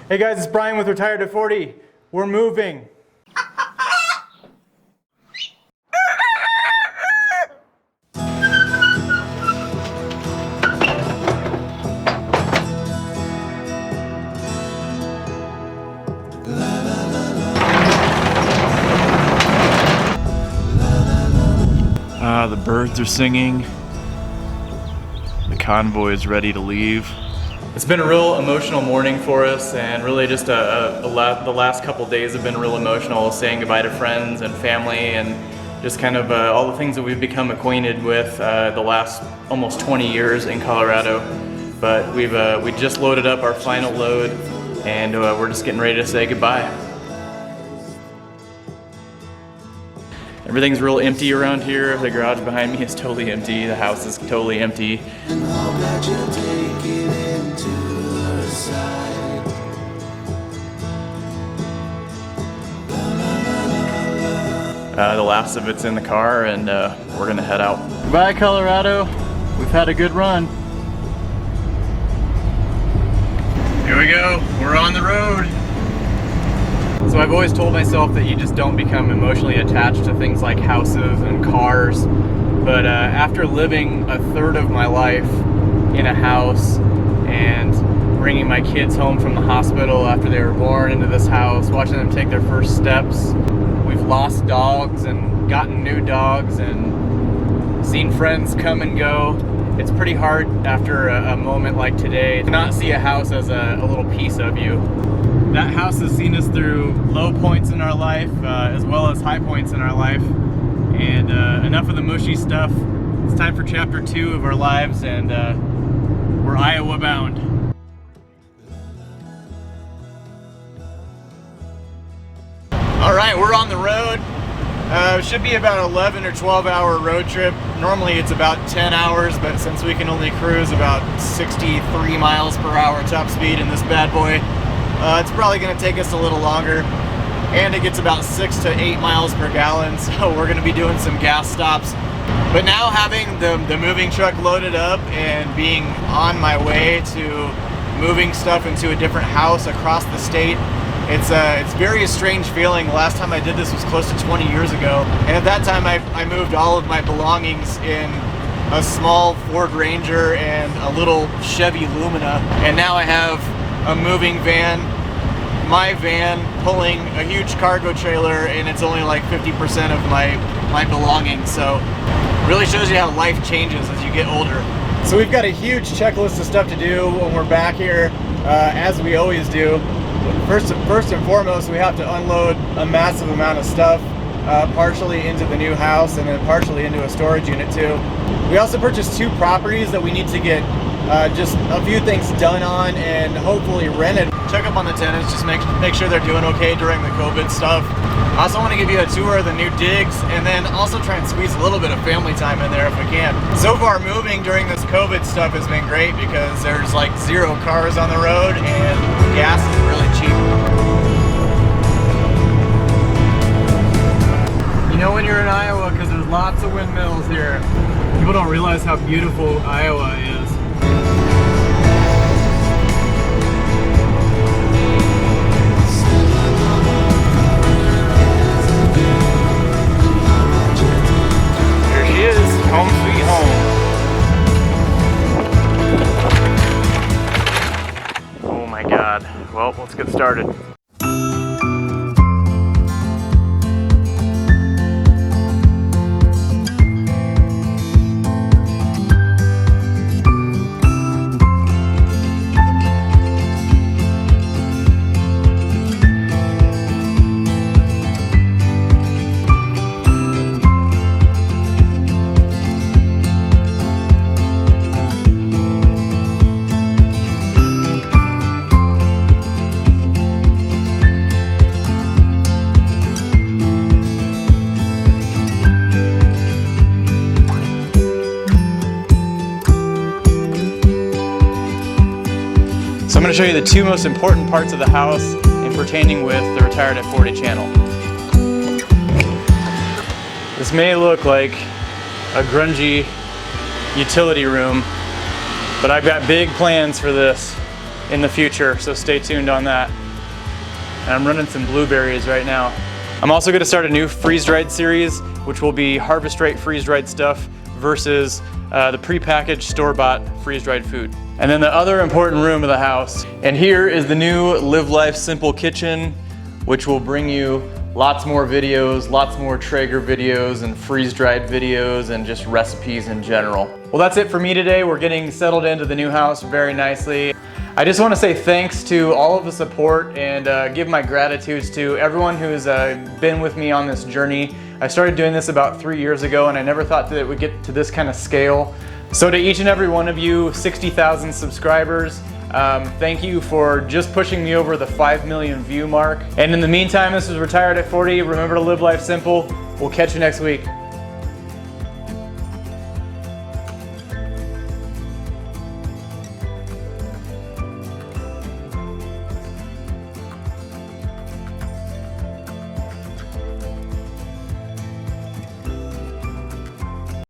Hey guys, it's Brian with Retired at 40. We're moving. The birds are singing. The convoy is ready to leave. It's been a real emotional morning for us, and really just the last couple days have been real emotional, saying goodbye to friends and family and just kind of all the things that we've become acquainted with the last almost 20 years in Colorado. But we just loaded up our final load, and we're just getting ready to say goodbye. Everything's real empty around here. The garage behind me is totally empty. The house is totally empty. The last of it's in the car, and we're gonna head out. Bye, Colorado. We've had a good run. Here we go. We're on the road. So I've always told myself that you just don't become emotionally attached to things like houses and cars. But after living a third of my life in a house and bringing my kids home from the hospital after they were born into this house, watching them take their first steps, we've lost dogs and gotten new dogs and seen friends come and go. It's pretty hard after a moment like today to not see a house as a little piece of you. That house has seen us through low points in our life as well as high points in our life. And enough of the mushy stuff. It's time for chapter 2 of our lives, and we're Iowa bound. All right, we're on the road. It should be about an 11 or 12 hour road trip. Normally it's about 10 hours, but since we can only cruise about 63 miles per hour top speed in this bad boy, it's probably going to take us a little longer. And it gets about 6 to 8 miles per gallon, so we're going to be doing some gas stops. But now, having the moving truck loaded up and being on my way to moving stuff into a different house across the state, it's very a strange feeling. The last time I did this was close to 20 years ago, and at that time I moved all of my belongings in a small Ford Ranger and a little Chevy Lumina, and now I have a moving van, my van, pulling a huge cargo trailer, and it's only like 50% of my belongings. So really shows you how life changes as you get older. So we've got a huge checklist of stuff to do when we're back here, as we always do. First and foremost, we have to unload a massive amount of stuff, partially into the new house and then partially into a storage unit too. We also purchased 2 properties that we need to get just a few things done on and hopefully rented. Check up on the tenants, just make sure they're doing okay during the COVID stuff. I also want to give you a tour of the new digs, and then also try and squeeze a little bit of family time in there if we can. So far, moving during this COVID stuff has been great because there's like 0 cars on the road and gas is really cheap. You know when you're in Iowa, because there's lots of windmills here. People don't realize how beautiful Iowa is. Home sweet home. Oh my God. Well, let's get started. So I'm going to show you the 2 most important parts of the house in pertaining with the Retired at 40 channel. This may look like a grungy utility room, but I've got big plans for this. in the future, so stay tuned on that. And I'm running some blueberries right now. I'm also gonna start a new freeze-dried series, which will be harvest-rate freeze-dried stuff versus the prepackaged store-bought freeze-dried food. And then the other important room of the house. And here is the new Live Life Simple kitchen, which will bring you lots more videos, lots more Traeger videos and freeze-dried videos and just recipes in general. Well, that's it for me today. We're getting settled into the new house very nicely. I just want to say thanks to all of the support and give my gratitudes to everyone who's been with me on this journey. I started doing this about 3 years ago and I never thought that it would get to this kind of scale. So to each and every one of you, 60,000 subscribers, thank you for just pushing me over the 5 million view mark. And in the meantime, this is Retired at 40. Remember to live life simple. We'll catch you next week.